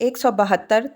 172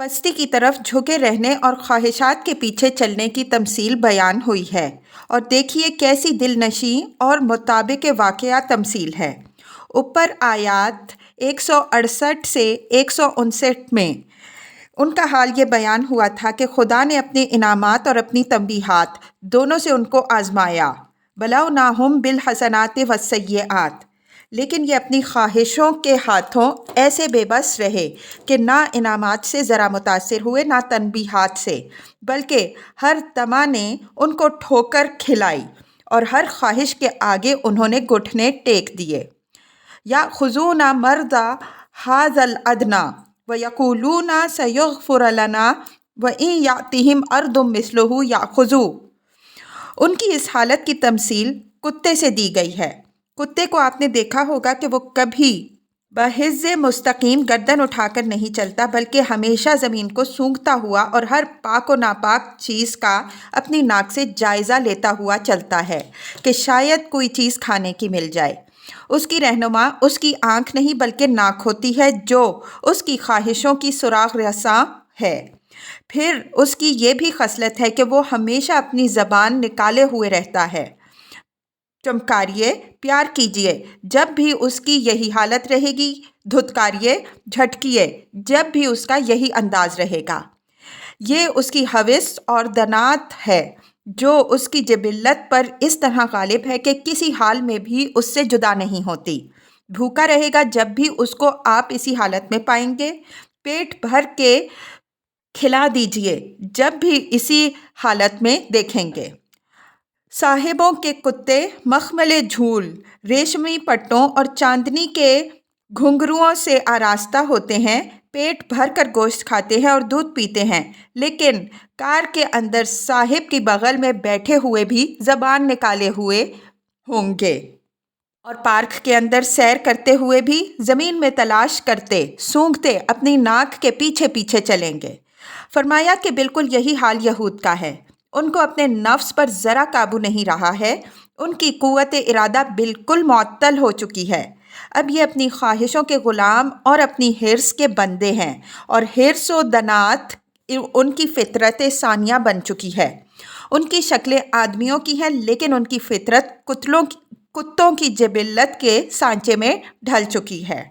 پستی کی طرف جھکے رہنے اور خواہشات کے پیچھے چلنے کی تمثیل بیان ہوئی ہے، اور دیکھیے کیسی دل نشیں اور مطابق واقعہ تمثیل ہے۔ اوپر آیات 168 سے 159 میں ان کا حال یہ بیان ہوا تھا کہ خدا نے اپنے انعامات اور اپنی تنبیہات دونوں سے ان کو آزمایا، بلوناہم بالحسنات والسیئات، لیکن یہ اپنی خواہشوں کے ہاتھوں ایسے بے بس رہے کہ نہ انعامات سے ذرا متاثر ہوئے نہ تنبیہات سے، بلکہ ہر طمع نے ان کو ٹھوکر کھلائی اور ہر خواہش کے آگے انہوں نے گھٹنے ٹیک دیے۔ یأخذون مرضى هذا الأدنى ويقولون سيغفر لنا وإن يأتهم أرض مثله يأخذوه۔ ان کی اس حالت کی تمثیل کتے سے دی گئی ہے۔ کتے کو آپ نے دیکھا ہوگا کہ وہ کبھی بحث مستقیم گردن اٹھا کر نہیں چلتا، بلکہ ہمیشہ زمین کو سونگھتا ہوا اور ہر پاک و ناپاک چیز کا اپنی ناک سے جائزہ لیتا ہوا چلتا ہے کہ شاید کوئی چیز کھانے کی مل جائے۔ اس کی رہنما اس کی آنکھ نہیں بلکہ ناک ہوتی ہے جو اس کی خواہشوں کی سراغ رساں ہے۔ پھر اس کی یہ بھی خصلت ہے کہ وہ ہمیشہ اپنی زبان نکالے ہوئے رہتا ہے۔ چمکاریے، پیار کیجیے جب بھی اس کی یہی حالت رہے گی، دھتکاریے، جھٹکیے جب بھی اس کا یہی انداز رہے گا۔ یہ اس کی ہوس اور دنات ہے جو اس کی جبلت پر اس طرح غالب ہے کہ کسی حال میں بھی اس سے جدا نہیں ہوتی۔ بھوکا رہے گا جب بھی اس کو آپ اسی حالت میں پائیں گے، پیٹ بھر کے کھلا دیجیے جب بھی اسی حالت میں دیکھیں گے۔ صاحبوں کے کتے مخمل جھول، ریشمی پٹوں اور چاندنی کے گھنگروؤں سے آراستہ ہوتے ہیں، پیٹ بھر کر گوشت کھاتے ہیں اور دودھ پیتے ہیں، لیکن کار کے اندر صاحب کی بغل میں بیٹھے ہوئے بھی زبان نکالے ہوئے ہوں گے، اور پارک کے اندر سیر کرتے ہوئے بھی زمین میں تلاش کرتے، سونگھتے اپنی ناک کے پیچھے پیچھے چلیں گے۔ فرمایا کہ بالکل یہی حال یہود کا ہے۔ ان کو اپنے نفس پر ذرا قابو نہیں رہا ہے، ان کی قوت ارادہ بالکل معطل ہو چکی ہے۔ اب یہ اپنی خواہشوں کے غلام اور اپنی حرص کے بندے ہیں، اور حرص و دنات ان کی فطرت ثانیہ بن چکی ہے۔ ان کی شکلیں آدمیوں کی ہیں، لیکن ان کی فطرت کتوں کی جبلت کے سانچے میں ڈھل چکی ہے۔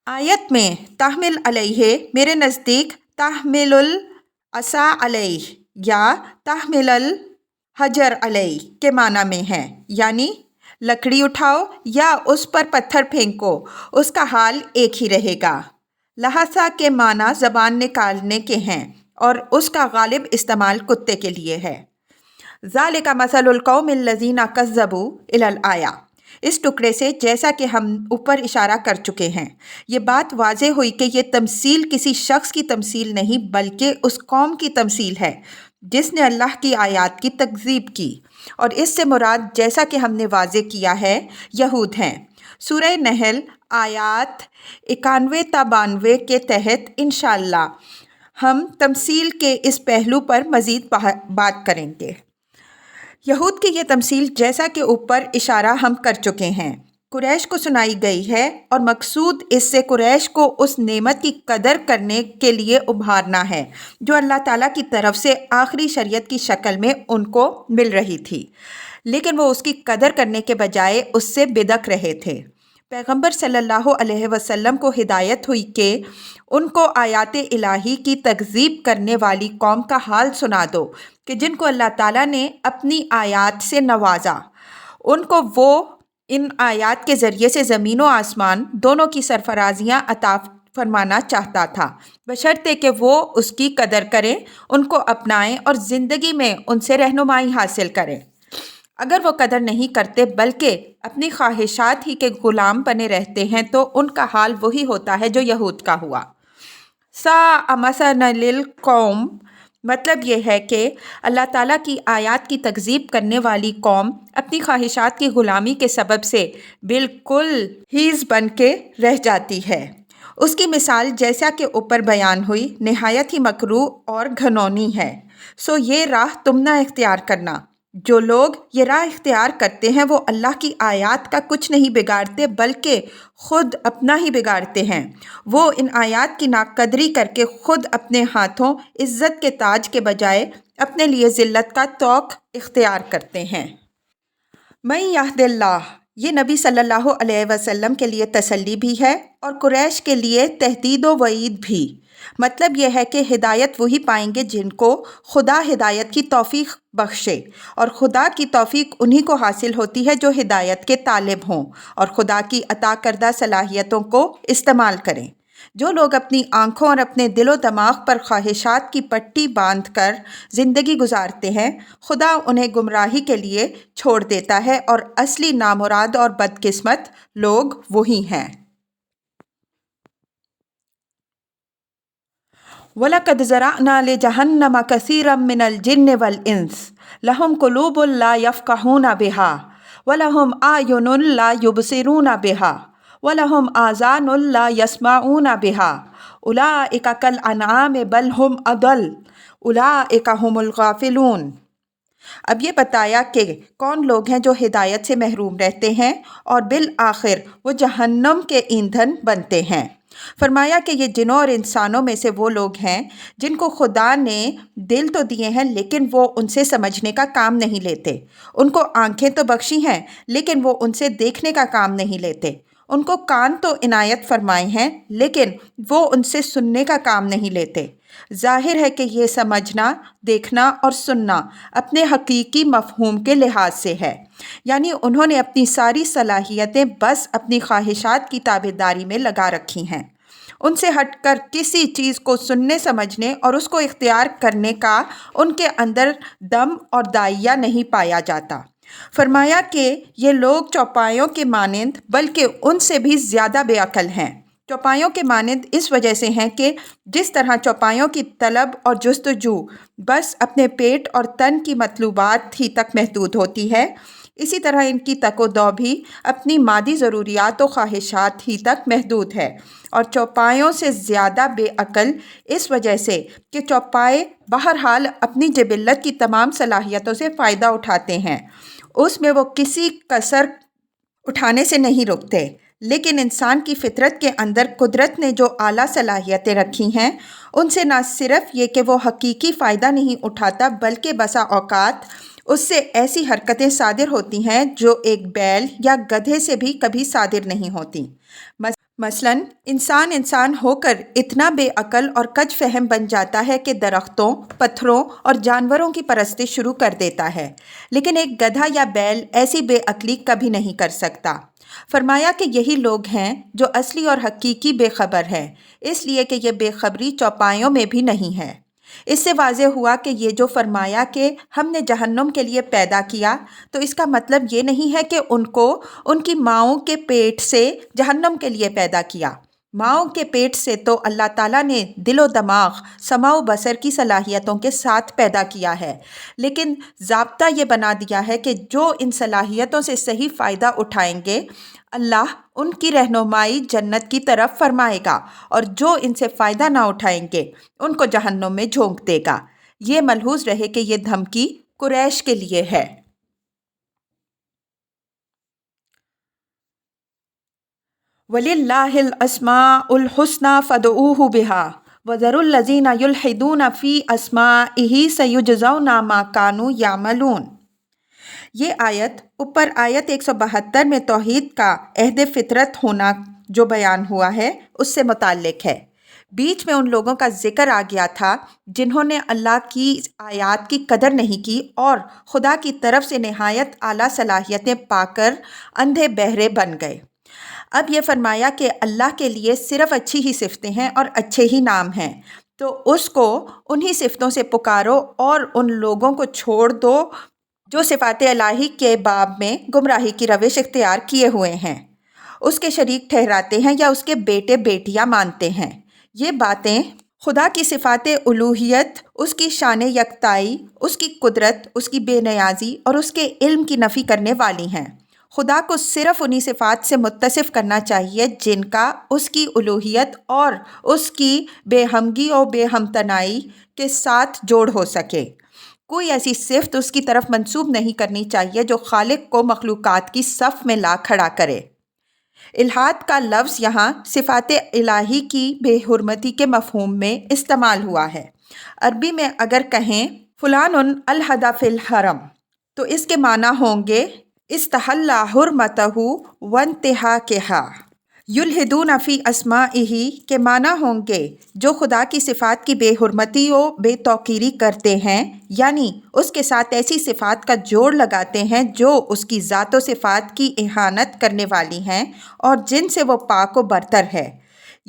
آیت میں تحمل علیہ میرے نزدیک تحمل العصا علیہ یا تحمل الحجر علیہ کے معنی میں ہے، یعنی لکڑی اٹھاؤ یا اس پر پتھر پھینکو، اس کا حال ایک ہی رہے گا۔ لحظہ کے معنی زبان نکالنے کے ہیں اور اس کا غالب استعمال کتے کے لیے ہے۔ ذالک مثل القوم الذین کذبوا الی الآیہ، اس ٹکڑے سے جیسا کہ ہم اوپر اشارہ کر چکے ہیں یہ بات واضح ہوئی کہ یہ تمثیل کسی شخص کی تمثیل نہیں بلکہ اس قوم کی تمثیل ہے جس نے اللہ کی آیات کی تکذیب کی، اور اس سے مراد جیسا کہ ہم نے واضح کیا ہے یہود ہیں۔ سورہ نحل آیات 91 تا 92 کے تحت انشاءاللہ ہم تمثیل کے اس پہلو پر مزید بات کریں گے۔ یہود کی یہ تمثیل جیسا کہ اوپر اشارہ ہم کر چکے ہیں قریش کو سنائی گئی ہے، اور مقصود اس سے قریش کو اس نعمت کی قدر کرنے کے لیے ابھارنا ہے جو اللہ تعالیٰ کی طرف سے آخری شریعت کی شکل میں ان کو مل رہی تھی، لیکن وہ اس کی قدر کرنے کے بجائے اس سے بدک رہے تھے۔ پیغمبر صلی اللہ علیہ وسلم کو ہدایت ہوئی کہ ان کو آیات الہی کی تکذیب کرنے والی قوم کا حال سنا دو کہ جن کو اللہ تعالیٰ نے اپنی آیات سے نوازا، ان کو وہ ان آیات کے ذریعے سے زمین و آسمان دونوں کی سرفرازیاں عطا فرمانا چاہتا تھا، بشرطے کہ وہ اس کی قدر کریں، ان کو اپنائیں اور زندگی میں ان سے رہنمائی حاصل کریں۔ اگر وہ قدر نہیں کرتے بلکہ اپنی خواہشات ہی کے غلام بنے رہتے ہیں تو ان کا حال وہی ہوتا ہے جو یہود کا ہوا۔ ساء مثلا للقوم، مطلب یہ ہے کہ اللہ تعالیٰ کی آیات کی تکذیب کرنے والی قوم اپنی خواہشات کی غلامی کے سبب سے بالکل ہیز بن کے رہ جاتی ہے۔ اس کی مثال جیسا کہ اوپر بیان ہوئی نہایت ہی مکروہ اور گھنونی ہے۔ سو یہ راہ تم نہ اختیار کرنا جو لوگ یہ راہ اختیار کرتے ہیں وہ اللہ کی آیات کا کچھ نہیں بگاڑتے بلکہ خود اپنا ہی بگاڑتے ہیں۔ وہ ان آیات کی ناقدری کر کے خود اپنے ہاتھوں عزت کے تاج کے بجائے اپنے لیے ذلت کا طوق اختیار کرتے ہیں۔ من یہد اللہ، یہ نبی صلی اللہ علیہ وسلم کے لیے تسلی بھی ہے اور قریش کے لیے تہدید و وعید بھی۔ مطلب یہ ہے کہ ہدایت وہی پائیں گے جن کو خدا ہدایت کی توفیق بخشے، اور خدا کی توفیق انہی کو حاصل ہوتی ہے جو ہدایت کے طالب ہوں اور خدا کی عطا کردہ صلاحیتوں کو استعمال کریں۔ جو لوگ اپنی آنکھوں اور اپنے دل و دماغ پر خواہشات کی پٹی باندھ کر زندگی گزارتے ہیں، خدا انہیں گمراہی کے لیے چھوڑ دیتا ہے، اور اصلی نامراد اور بدقسمت لوگ وہی ہیں۔ وَلَقَدْ ذَرَأْنَا لِجَهَنَّمَ كَثِيرًا مِنَ الْجِنِّ وَالْإِنسِ لَهُمْ قُلُوبٌ لَا يَفْقَهُونَ بِهَا وَلَهُمْ أَعْيُنٌ لَا يُبْصِرُونَ بِهَا وَلَهُمْ آذَانٌ لَا يَسْمَعُونَ بِهَا أُولَٰئِكَ كَالْأَنْعَامِ بَلْ هُمْ أَضَلُّ أُولَٰئِكَ هُمُ الْغَافِلُونَ۔ اب یہ بتایا کہ کون لوگ ہیں جو ہدایت سے محروم رہتے ہیں اور بالآخر وہ جہنم کے ایندھن بنتے ہیں۔ فرمایا کہ یہ جنوں اور انسانوں میں سے وہ لوگ ہیں جن کو خدا نے دل تو دیے ہیں لیکن وہ ان سے سمجھنے کا کام نہیں لیتے، ان کو آنکھیں تو بخشی ہیں لیکن وہ ان سے دیکھنے کا کام نہیں لیتے، ان کو کان تو عنایت فرمائے ہیں لیکن وہ ان سے سننے کا کام نہیں لیتے۔ ظاہر ہے کہ یہ سمجھنا، دیکھنا اور سننا اپنے حقیقی مفہوم کے لحاظ سے ہے، یعنی انہوں نے اپنی ساری صلاحیتیں بس اپنی خواہشات کی تابعداری میں لگا رکھی ہیں۔ ان سے ہٹ کر کسی چیز کو سننے، سمجھنے اور اس کو اختیار کرنے کا ان کے اندر دم اور داعیہ نہیں پایا جاتا۔ فرمایا کہ یہ لوگ چوپایوں کے مانند بلکہ ان سے بھی زیادہ بے عقل ہیں۔ چوپایوں کے مانند اس وجہ سے ہیں کہ جس طرح چوپایوں کی طلب اور جستجو بس اپنے پیٹ اور تن کی مطلوبات ہی تک محدود ہوتی ہے، اسی طرح ان کی تک و دو بھی اپنی مادی ضروریات و خواہشات ہی تک محدود ہے، اور چوپایوں سے زیادہ بے عقل اس وجہ سے کہ چوپائے بہرحال اپنی جبلت کی تمام صلاحیتوں سے فائدہ اٹھاتے ہیں، اس میں وہ کسی کسر اٹھانے سے نہیں رکتے، لیکن انسان کی فطرت کے اندر قدرت نے جو اعلیٰ صلاحیتیں رکھی ہیں ان سے نہ صرف یہ کہ وہ حقیقی فائدہ نہیں اٹھاتا بلکہ بسا اوقات اس سے ایسی حرکتیں صادر ہوتی ہیں جو ایک بیل یا گدھے سے بھی کبھی صادر نہیں ہوتی۔ مثلاً انسان ہو کر اتنا بے عقل اور کج فہم بن جاتا ہے کہ درختوں، پتھروں اور جانوروں کی پرستش شروع کر دیتا ہے، لیکن ایک گدھا یا بیل ایسی بے عقلی کبھی نہیں کر سکتا۔ فرمایا کہ یہی لوگ ہیں جو اصلی اور حقیقی بے خبر ہیں، اس لیے کہ یہ بے خبری چوپایوں میں بھی نہیں ہے۔ اس سے واضح ہوا کہ یہ جو فرمایا کہ ہم نے جہنم کے لیے پیدا کیا، تو اس کا مطلب یہ نہیں ہے کہ ان کو ان کی ماؤں کے پیٹ سے جہنم کے لیے پیدا کیا۔ ماؤں کے پیٹ سے تو اللہ تعالیٰ نے دل و دماغ، سمع و بصر کی صلاحیتوں کے ساتھ پیدا کیا ہے، لیکن ضابطہ یہ بنا دیا ہے کہ جو ان صلاحیتوں سے صحیح فائدہ اٹھائیں گے اللہ ان کی رہنمائی جنت کی طرف فرمائے گا، اور جو ان سے فائدہ نہ اٹھائیں گے ان کو جہنم میں جھونک دے گا۔ یہ ملحوظ رہے کہ یہ دھمکی قریش کے لیے ہے۔ وَلِلَّهِ الْأَسْمَاءُ الْحُسْنَى فَادْعُوهُ بِهَا وَذَرُوا الَّذِينَ يُلْحِدُونَ فِي أَسْمَائِهِ سَيُجْزَوْنَ مَا كَانُوا يَعْمَلُونَ۔ یہ آیت اوپر آیت 172 میں توحید کا عہد فطرت ہونا جو بیان ہوا ہے اس سے متعلق ہے۔ بیچ میں ان لوگوں کا ذکر آ گیا تھا جنہوں نے اللہ کی آیات کی قدر نہیں کی اور خدا کی طرف سے نہایت اعلیٰ صلاحیتیں پا کر اندھے بہرے بن گئے۔ اب یہ فرمایا کہ اللہ کے لیے صرف اچھی ہی صفتیں ہیں اور اچھے ہی نام ہیں، تو اس کو انہی صفتوں سے پکارو اور ان لوگوں کو چھوڑ دو جو صفات الہی کے باب میں گمراہی کی روش اختیار کیے ہوئے ہیں، اس کے شریک ٹھہراتے ہیں یا اس کے بیٹے بیٹیاں مانتے ہیں۔ یہ باتیں خدا کی صفات الوہیت، اس کی شان یکتائی، اس کی قدرت، اس کی بے نیازی اور اس کے علم کی نفی کرنے والی ہیں۔ خدا کو صرف انہی صفات سے متصف کرنا چاہیے جن کا اس کی الوہیت اور اس کی بے ہمگی اور بے ہمتنائی کے ساتھ جوڑ ہو سکے۔ کوئی ایسی صفت اس کی طرف منسوب نہیں کرنی چاہیے جو خالق کو مخلوقات کی صف میں لا کھڑا کرے۔ الہات کا لفظ یہاں صفات الہی کی بے حرمتی کے مفہوم میں استعمال ہوا ہے۔ عربی میں اگر کہیں فلان الحد فی الحرم تو اس کے معنی ہوں گے استحل حرمتہ وانتہاکہا۔ یلحدون فی اسمائہ کے معنی ہوں گے جو خدا کی صفات کی بے حرمتی و بے توقیری کرتے ہیں، یعنی اس کے ساتھ ایسی صفات کا جوڑ لگاتے ہیں جو اس کی ذات و صفات کی اہانت کرنے والی ہیں اور جن سے وہ پاک و برتر ہے۔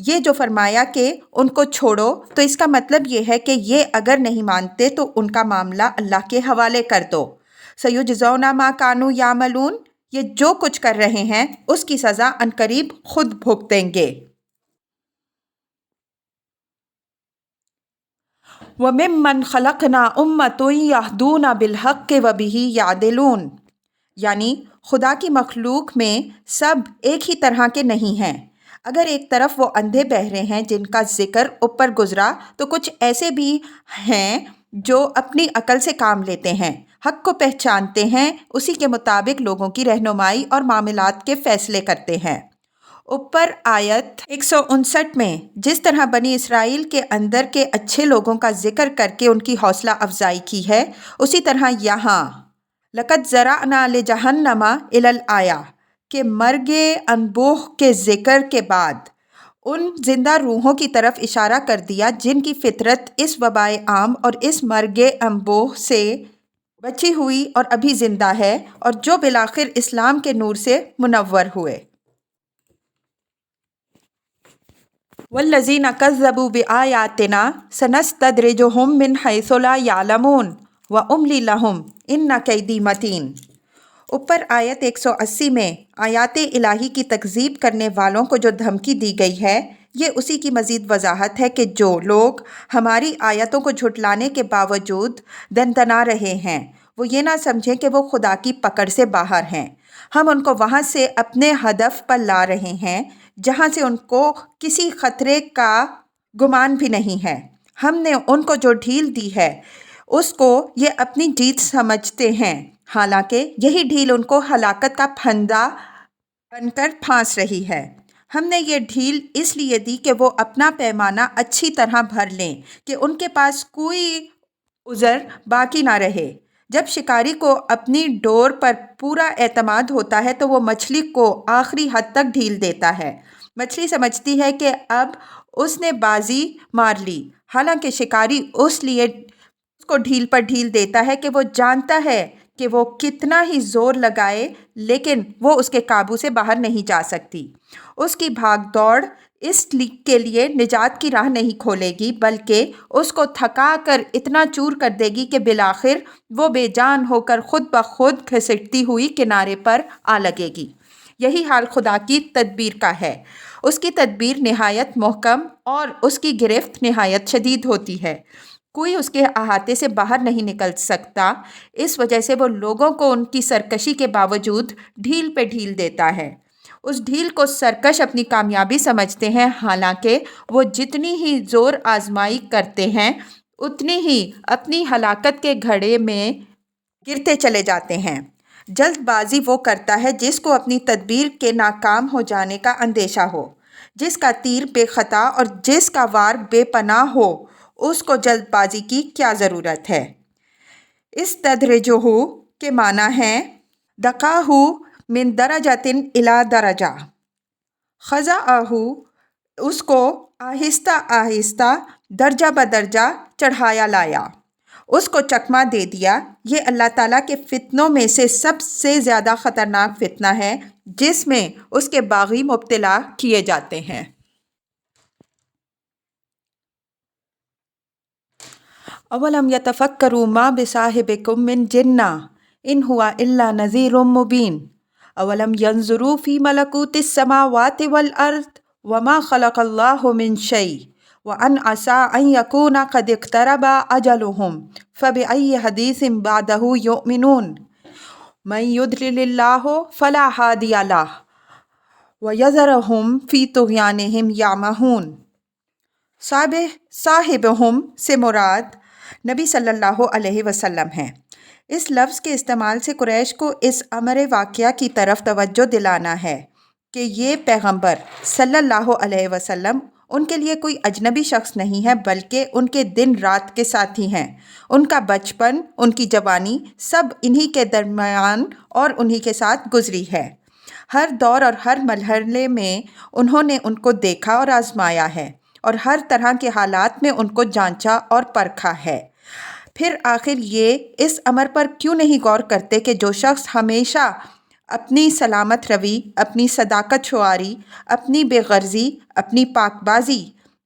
یہ جو فرمایا کہ ان کو چھوڑو، تو اس کا مطلب یہ ہے کہ یہ اگر نہیں مانتے تو ان کا معاملہ اللہ کے حوالے کر دو۔ سیجزون ما کانوا یعملون، یہ جو کچھ کر رہے ہیں اس کی سزا عنقریب خود بھگتیں گے۔ وَمِمَّنْ خَلَقْنَا أُمَّةٌ يَهْدُونَ بِالْحَقِّ وَبِهِ يَعْدِلُونَ، یعنی خدا کی مخلوق میں سب ایک ہی طرح کے نہیں ہیں۔ اگر ایک طرف وہ اندھے بہرے ہیں جن کا ذکر اوپر گزرا، تو کچھ ایسے بھی ہیں جو اپنی عقل سے کام لیتے ہیں، حق کو پہچانتے ہیں، اسی کے مطابق لوگوں کی رہنمائی اور معاملات کے فیصلے کرتے ہیں۔ اوپر آیت 159 میں جس طرح بنی اسرائیل کے اندر کے اچھے لوگوں کا ذکر کر کے ان کی حوصلہ افزائی کی ہے، اسی طرح یہاں لَقَدْ زَرَعْنَا لِجَهَنَّمَ إِلَى الْآيَةِ کہ مرگ انبوہ کے ذکر کے بعد ان زندہ روحوں کی طرف اشارہ کر دیا جن کی فطرت اس وبائے عام اور اس مرگ انبوہ سے بچی ہوئی اور ابھی زندہ ہے، اور جو بالآخر اسلام کے نور سے منور ہوئے۔ وَالَّذِينَ كَذَّبُوا بِآيَاتِنَا سَنَسْتَدْرِجُهُم مِّنْ حَيْثُ لَا يَعْلَمُونَ وَأُمْلِي لَهُمْ إِنَّ كَيْدِي مَتِينٌ۔ اوپر آیت 180 میں آیات الہی کی تکذیب کرنے والوں کو جو دھمکی دی گئی ہے، یہ اسی کی مزید وضاحت ہے کہ جو لوگ ہماری آیتوں کو جھٹلانے کے باوجود دندنا رہے ہیں، وہ یہ نہ سمجھیں کہ وہ خدا کی پکڑ سے باہر ہیں۔ ہم ان کو وہاں سے اپنے ہدف پر لا رہے ہیں جہاں سے ان کو کسی خطرے کا گمان بھی نہیں ہے۔ ہم نے ان کو جو ڈھیل دی ہے اس کو یہ اپنی جیت سمجھتے ہیں، حالانکہ یہی ڈھیل ان کو ہلاکت کا پھندا بن کر پھانس رہی ہے۔ ہم نے یہ ڈھیل اس لیے دی کہ وہ اپنا پیمانہ اچھی طرح بھر لیں کہ ان کے پاس کوئی عذر باقی نہ رہے۔ جب شکاری کو اپنی ڈور پر پورا اعتماد ہوتا ہے تو وہ مچھلی کو آخری حد تک ڈھیل دیتا ہے۔ مچھلی سمجھتی ہے کہ اب اس نے بازی مار لی، حالانکہ شکاری اس لیے اس کو ڈھیل پر ڈھیل دیتا ہے کہ وہ جانتا ہے کہ وہ کتنا ہی زور لگائے لیکن وہ اس کے قابو سے باہر نہیں جا سکتی۔ اس کی بھاگ دوڑ اس کے لیے نجات کی راہ نہیں کھولے گی، بلکہ اس کو تھکا کر اتنا چور کر دے گی کہ بالآخر وہ بے جان ہو کر خود بخود گھسٹتی ہوئی کنارے پر آ لگے گی۔ یہی حال خدا کی تدبیر کا ہے۔ اس کی تدبیر نہایت محکم اور اس کی گرفت نہایت شدید ہوتی ہے۔ کوئی اس کے احاطے سے باہر نہیں نکل سکتا، اس وجہ سے وہ لوگوں کو ان کی سرکشی کے باوجود ڈھیل پہ ڈھیل دیتا ہے۔ اس ڈھیل کو سرکش اپنی کامیابی سمجھتے ہیں، حالانکہ وہ جتنی ہی زور آزمائی کرتے ہیں اتنی ہی اپنی ہلاکت کے گھڑے میں گرتے چلے جاتے ہیں۔ جلد بازی وہ کرتا ہے جس کو اپنی تدبیر کے ناکام ہو جانے کا اندیشہ ہو، جس کا تیر بے خطا اور جس کا وار بے پناہ ہو، اس کو جلد بازی کی کیا ضرورت ہے۔ استدرجہ کے معنی ہیں دقاہ من درجۃ الی درجہ، خضعہ اس کو آہستہ آہستہ درجہ بدرجہ چڑھایا لایا، اس کو چکمہ دے دیا۔ یہ اللہ تعالیٰ کے فتنوں میں سے سب سے زیادہ خطرناک فتنہ ہے جس میں اس کے باغی مبتلا کیے جاتے ہیں۔ اولم یتفکروا ما بصاحبکم من جنہ ان هو الا نذیر مبین اولم ینظروا فی ملکوت السماوات والارض وما خلق اللہ من شیء وان عسى ان یکون قد اقترب اجلهم فبأی حدیث بعدہ یؤمنون من یضلل اللہ فلا ہادی لہ ویذرہم فی طغیانہم یعمہون۔ صاحبہم سے مراد نبی صلی اللہ علیہ وسلم ہیں۔ اس لفظ کے استعمال سے قریش کو اس امر واقعہ کی طرف توجہ دلانا ہے کہ یہ پیغمبر صلی اللہ علیہ وسلم ان کے لیے کوئی اجنبی شخص نہیں ہے، بلکہ ان کے دن رات کے ساتھی ہیں۔ ان کا بچپن، ان کی جوانی سب انہی کے درمیان اور انہی کے ساتھ گزری ہے۔ ہر دور اور ہر مرحلے میں انہوں نے ان کو دیکھا اور آزمایا ہے، اور ہر طرح کے حالات میں ان کو جانچا اور پرکھا ہے۔ پھر آخر یہ اس امر پر کیوں نہیں غور کرتے کہ جو شخص ہمیشہ اپنی سلامت روی، اپنی صداقت شعاری، اپنی بے غرضی، اپنی پاک بازی،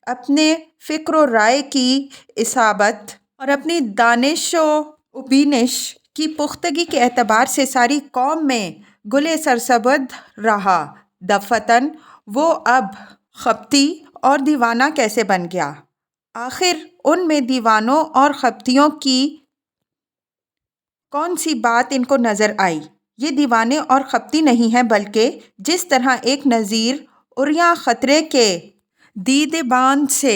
اپنے فکر و رائے کی اصابت اور اپنی دانش و بینش کی پختگی کے اعتبار سے ساری قوم میں گلے سرسبد رہا، دفتن وہ اب خبتی اور دیوانہ کیسے بن گیا؟ آخر ان میں دیوانوں اور خبتیوں کی کون سی بات ان کو نظر آئی؟ یہ دیوانے اور خبتی نہیں ہیں، بلکہ جس طرح ایک نذیر عریاں خطرے کے دیدے باند سے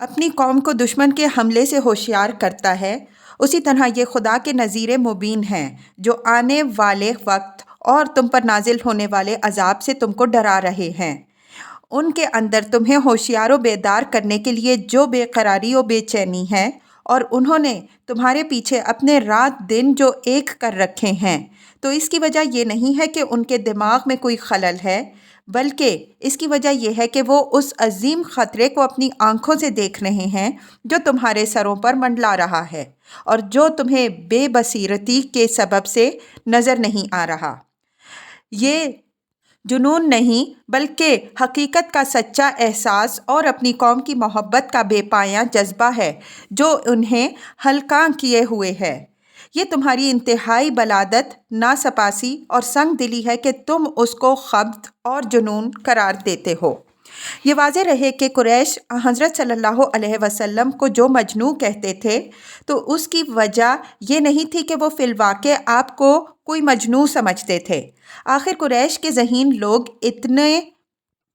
اپنی قوم کو دشمن کے حملے سے ہوشیار کرتا ہے، اسی طرح یہ خدا کے نذیر مبین ہیں جو آنے والے وقت اور تم پر نازل ہونے والے عذاب سے تم کو ڈرا رہے ہیں۔ ان کے اندر تمہیں ہوشیار و بیدار کرنے کے لیے جو بے قراری و بے چینی ہے، اور انہوں نے تمہارے پیچھے اپنے رات دن جو ایک کر رکھے ہیں، تو اس کی وجہ یہ نہیں ہے کہ ان کے دماغ میں کوئی خلل ہے، بلکہ اس کی وجہ یہ ہے کہ وہ اس عظیم خطرے کو اپنی آنکھوں سے دیکھ رہے ہیں جو تمہارے سروں پر منڈلا رہا ہے، اور جو تمہیں بے بصیرتی کے سبب سے نظر نہیں آ رہا۔ یہ جنون نہیں، بلکہ حقیقت کا سچا احساس اور اپنی قوم کی محبت کا بے پایاں جذبہ ہے جو انہیں ہلکاں کیے ہوئے ہے۔ یہ تمہاری انتہائی بلادت، ناسپاسی اور سنگ دلی ہے کہ تم اس کو خبث اور جنون قرار دیتے ہو۔ یہ واضح رہے کہ قریش حضرت صلی اللہ علیہ وسلم کو جو مجنون کہتے تھے تو اس کی وجہ یہ نہیں تھی کہ وہ فی الواقع آپ کو کوئی مجنون سمجھتے تھے۔ آخر قریش کے ذہین لوگ اتنے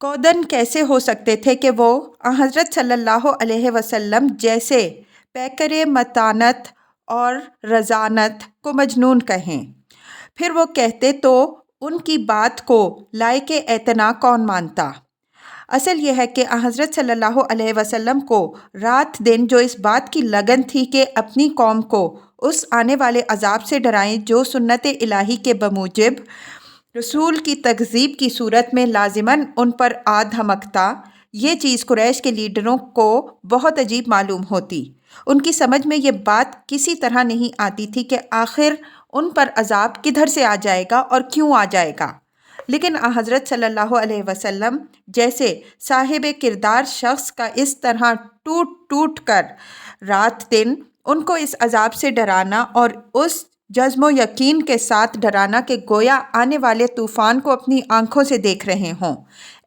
کودن کیسے ہو سکتے تھے کہ وہ حضرت صلی اللہ علیہ وسلم جیسے پیکر متانت اور رزانت کو مجنون کہیں؟ پھر وہ کہتے تو ان کی بات کو لائق اعتنا کون مانتا؟ اصل یہ ہے کہ حضرت صلی اللہ علیہ وسلم کو رات دن جو اس بات کی لگن تھی کہ اپنی قوم کو اس آنے والے عذاب سے ڈرائیں جو سنت الہی کے بموجب رسول کی تکذیب کی صورت میں لازماً ان پر آ دھمکتا، یہ چیز قریش کے لیڈروں کو بہت عجیب معلوم ہوتی۔ ان کی سمجھ میں یہ بات کسی طرح نہیں آتی تھی کہ آخر ان پر عذاب کدھر سے آ جائے گا اور کیوں آ جائے گا۔ لیکن حضرت صلی اللہ علیہ وسلم جیسے صاحب کردار شخص کا اس طرح ٹوٹ ٹوٹ کر رات دن ان کو اس عذاب سے ڈرانا اور اس جزم و یقین کے ساتھ ڈرانا کہ گویا آنے والے طوفان کو اپنی آنکھوں سے دیکھ رہے ہوں،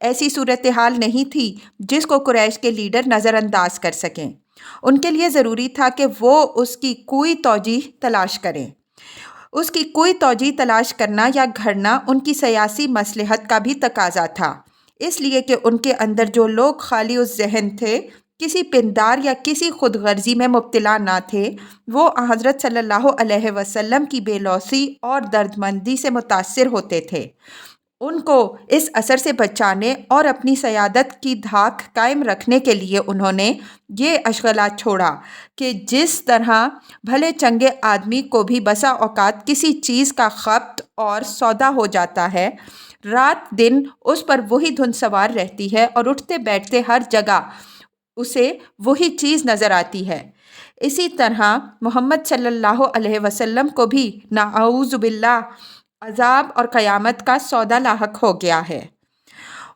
ایسی صورتحال نہیں تھی جس کو قریش کے لیڈر نظر انداز کر سکیں۔ ان کے لیے ضروری تھا کہ وہ اس کی کوئی توجیہ تلاش کریں۔ اس کی کوئی توجیہ تلاش کرنا یا گھڑنا ان کی سیاسی مصلحت کا بھی تقاضا تھا، اس لیے کہ ان کے اندر جو لوگ خالی الذہن تھے، کسی پندار یا کسی خود غرضی میں مبتلا نہ تھے، وہ حضرت صلی اللہ علیہ وسلم کی بے لوثی اور دردمندی سے متاثر ہوتے تھے۔ ان کو اس اثر سے بچانے اور اپنی سیادت کی دھاک قائم رکھنے کے لیے انہوں نے یہ اشغالہ چھوڑا کہ جس طرح بھلے چنگے آدمی کو بھی بسا اوقات کسی چیز کا خبط اور سودا ہو جاتا ہے، رات دن اس پر وہی دھن سوار رہتی ہے اور اٹھتے بیٹھتے ہر جگہ اسے وہی چیز نظر آتی ہے، اسی طرح محمد صلی اللہ علیہ وسلم کو بھی نعوذ باللہ عذاب اور قیامت کا سودا لاحق ہو گیا ہے۔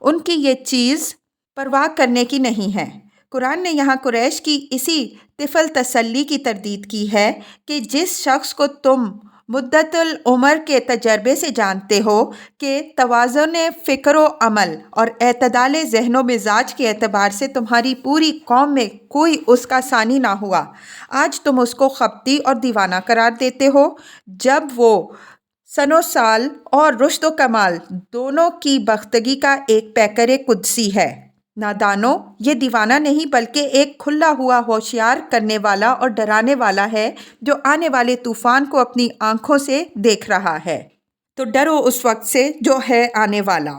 ان کی یہ چیز پرواہ کرنے کی نہیں ہے۔ قرآن نے یہاں قریش کی اسی طفل تسلی کی تردید کی ہے کہ جس شخص کو تم مدت العمر کے تجربے سے جانتے ہو کہ توازن فکر و عمل اور اعتدال ذہن و مزاج کے اعتبار سے تمہاری پوری قوم میں کوئی اس کا ثانی نہ ہوا، آج تم اس کو خبتی اور دیوانہ قرار دیتے ہو، جب وہ سن و سال اور رشد و کمال دونوں کی بختگی کا ایک پیکر قدسی ہے۔ نادانو، یہ دیوانہ نہیں بلکہ ایک کھلا ہوا ہوشیار کرنے والا اور ڈرانے والا ہے جو آنے والے طوفان کو اپنی آنکھوں سے دیکھ رہا ہے۔ تو ڈرو اس وقت سے جو ہے آنے والا۔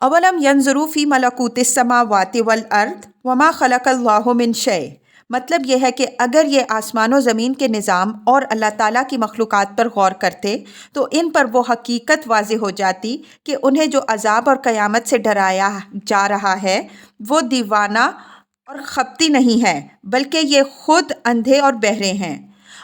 اولم ینظروا فی ملکوت السماوات والارض وما خلق اللہ من شیء، مطلب یہ ہے کہ اگر یہ آسمان و زمین کے نظام اور اللہ تعالیٰ کی مخلوقات پر غور کرتے تو ان پر وہ حقیقت واضح ہو جاتی کہ انہیں جو عذاب اور قیامت سے ڈرایا جا رہا ہے وہ دیوانہ اور خبتی نہیں ہے، بلکہ یہ خود اندھے اور بہرے ہیں۔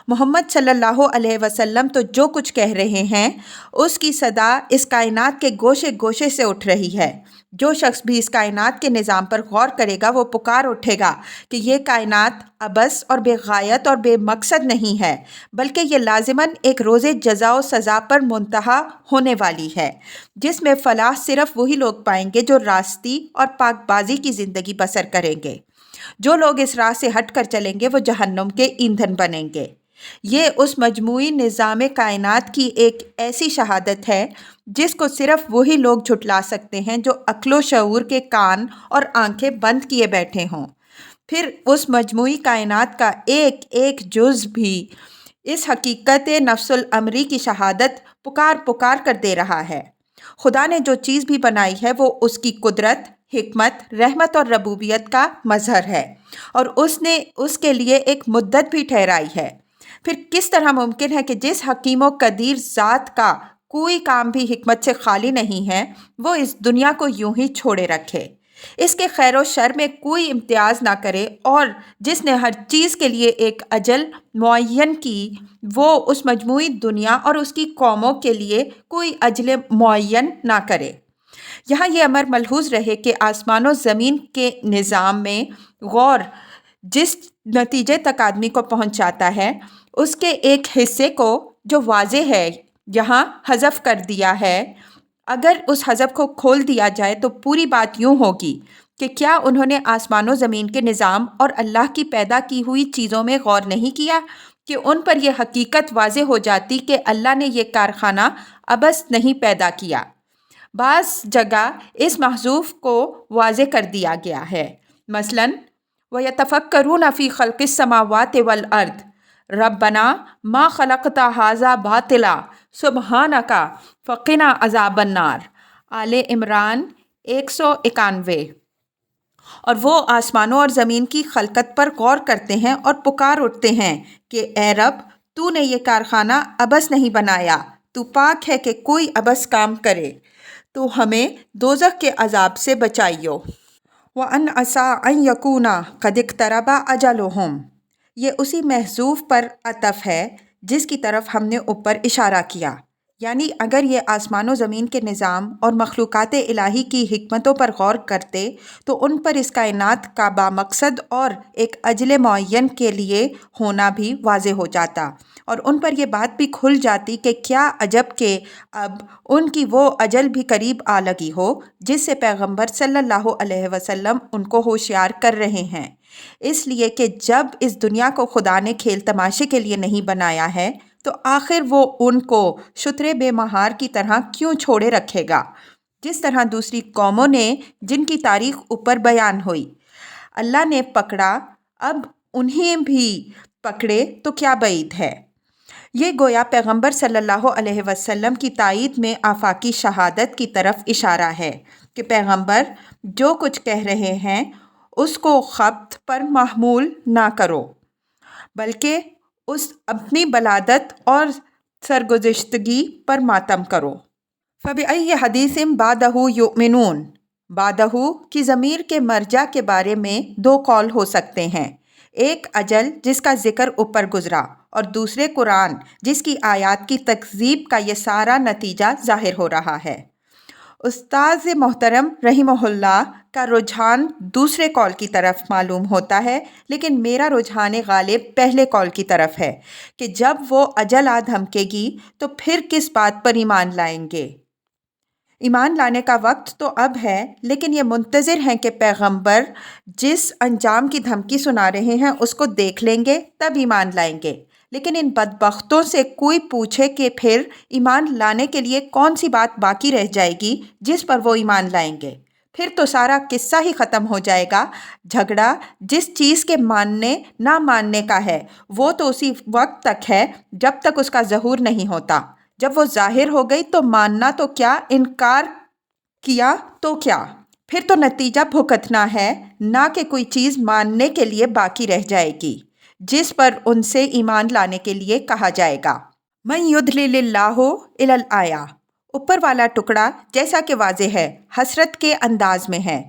محمد صلی اللہ علیہ وسلم تو جو کچھ کہہ رہے ہیں اس کی صدا اس کائنات کے گوشے گوشے سے اٹھ رہی ہے۔ جو شخص بھی اس کائنات کے نظام پر غور کرے گا وہ پکار اٹھے گا کہ یہ کائنات عبث اور بے غایت اور بے مقصد نہیں ہے، بلکہ یہ لازماً ایک روز جزا و سزا پر منتہا ہونے والی ہے، جس میں فلاح صرف وہی لوگ پائیں گے جو راستی اور پاک بازی کی زندگی بسر کریں گے۔ جو لوگ اس راہ سے ہٹ کر چلیں گے وہ جہنم کے ایندھن بنیں گے۔ یہ اس مجموعی نظام کائنات کی ایک ایسی شہادت ہے جس کو صرف وہی لوگ جھٹلا سکتے ہیں جو عقل و شعور کے کان اور آنکھیں بند کیے بیٹھے ہوں۔ پھر اس مجموعی کائنات کا ایک ایک جز بھی اس حقیقت نفس الامری کی شہادت پکار پکار کر دے رہا ہے۔ خدا نے جو چیز بھی بنائی ہے وہ اس کی قدرت، حکمت، رحمت اور ربوبیت کا مظہر ہے، اور اس نے اس کے لیے ایک مدت بھی ٹھہرائی ہے۔ پھر کس طرح ممکن ہے کہ جس حکیم و قدیر ذات کا کوئی کام بھی حکمت سے خالی نہیں ہے وہ اس دنیا کو یوں ہی چھوڑے رکھے، اس کے خیر و شر میں کوئی امتیاز نہ کرے، اور جس نے ہر چیز کے لیے ایک اجل معین کی وہ اس مجموعی دنیا اور اس کی قوموں کے لیے کوئی اجل معین نہ کرے۔ یہاں یہ امر ملحوظ رہے کہ آسمان و زمین کے نظام میں غور جس نتیجے تک آدمی کو پہنچاتا ہے اس کے ایک حصے کو جو واضح ہے یہاں حذف کر دیا ہے۔ اگر اس حذف کو کھول دیا جائے تو پوری بات یوں ہوگی کہ کیا انہوں نے آسمان و زمین کے نظام اور اللہ کی پیدا کی ہوئی چیزوں میں غور نہیں کیا کہ ان پر یہ حقیقت واضح ہو جاتی کہ اللہ نے یہ کارخانہ عبث نہیں پیدا کیا۔ بعض جگہ اس محذوف کو واضح کر دیا گیا ہے، مثلاً وَيَتَفَكَّرُونَ فِي خَلْقِ السَّمَاوَاتِ وَالْأَرْضِ رَبَّنَا مَا خَلَقْتَ هَٰذَا بَاطِلًا سُبْحَانَكَ فَقِنَا عَذَابَ النَّارِ، آل عمران 191۔ اور وہ آسمانوں اور زمین کی خلقت پر غور کرتے ہیں اور پکار اٹھتے ہیں کہ اے رب، تو نے یہ کارخانہ عبث نہیں بنایا، تو پاک ہے کہ کوئی عبث کام کرے، تو ہمیں دوزخ کے عذاب سے بچائیو۔ وَأَنْ عَسَىٰ أَنْ يَكُونَ قَدِ اقْتَرَبَ أَجَلُهُمْ، یہ اسی محذوف پر عطف ہے جس کی طرف ہم نے اوپر اشارہ کیا، یعنی اگر یہ آسمان و زمین کے نظام اور مخلوقات الہی کی حکمتوں پر غور کرتے تو ان پر اس کائنات کا بامقصد اور ایک اجل معین کے لیے ہونا بھی واضح ہو جاتا، اور ان پر یہ بات بھی کھل جاتی کہ کیا عجب کہ اب ان کی وہ اجل بھی قریب آ لگی ہو جس سے پیغمبر صلی اللہ علیہ وسلم ان کو ہوشیار کر رہے ہیں، اس لیے کہ جب اس دنیا کو خدا نے کھیل تماشے کے لیے نہیں بنایا ہے تو آخر وہ ان کو شترے بے مہار کی طرح کیوں چھوڑے رکھے گا، جس طرح دوسری قوموں نے جن کی تاریخ اوپر بیان ہوئی۔ اللہ نے پکڑا، اب انہیں بھی پکڑے تو کیا بعید ہے۔ یہ گویا پیغمبر صلی اللہ علیہ وسلم کی تائید میں آفاقی شہادت کی طرف اشارہ ہے کہ پیغمبر جو کچھ کہہ رہے ہیں اس کو خبط پر محمول نہ کرو، بلکہ اس اپنی بلادت اور سرگزشتگی پر ماتم کرو۔ فَبِأَيِّ حَدِيثٍ بَعْدَهُ يُؤْمِنُونَ، بعدہ کی ضمیر کے مرجع کے بارے میں دو قول ہو سکتے ہیں، ایک اجل جس کا ذکر اوپر گزرا اور دوسرے قرآن جس کی آیات کی تکذیب کا یہ سارا نتیجہ ظاہر ہو رہا ہے۔ استاذ محترم رحمہ اللہ کا رجحان دوسرے قول کی طرف معلوم ہوتا ہے، لیکن میرا رجحان غالب پہلے قول کی طرف ہے کہ جب وہ اجل آ دھمکے گی تو پھر کس بات پر ایمان لائیں گے۔ ایمان لانے کا وقت تو اب ہے، لیکن یہ منتظر ہیں کہ پیغمبر جس انجام کی دھمکی سنا رہے ہیں اس کو دیکھ لیں گے تب ایمان لائیں گے۔ لیکن ان بدبختوں سے کوئی پوچھے کہ پھر ایمان لانے کے لیے کون سی بات باقی رہ جائے گی جس پر وہ ایمان لائیں گے، پھر تو سارا قصہ ہی ختم ہو جائے گا۔ جھگڑا جس چیز کے ماننے نہ ماننے کا ہے وہ تو اسی وقت تک ہے جب تک اس کا ظہور نہیں ہوتا۔ جب وہ ظاہر ہو گئی تو ماننا تو کیا، انکار کیا تو کیا، پھر تو نتیجہ بھگتنا ہے، نہ کہ کوئی چیز ماننے کے لیے باقی رہ جائے گی جس پر ان سے ایمان لانے کے لیے کہا جائے گا۔ من یضلل اللہ الی الآیہ، اوپر والا ٹکڑا جیسا کہ واضح ہے حسرت کے انداز میں ہے۔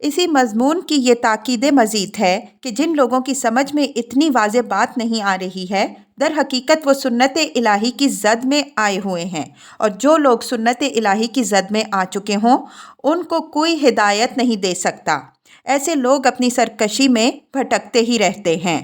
اسی مضمون کی یہ تاکید مزید ہے کہ جن لوگوں کی سمجھ میں اتنی واضح بات نہیں آ رہی ہے در حقیقت وہ سنت الہی کی زد میں آئے ہوئے ہیں، اور جو لوگ سنت الہی کی زد میں آ چکے ہوں ان کو کوئی ہدایت نہیں دے سکتا۔ ایسے لوگ اپنی سرکشی میں بھٹکتے ہی رہتے ہیں۔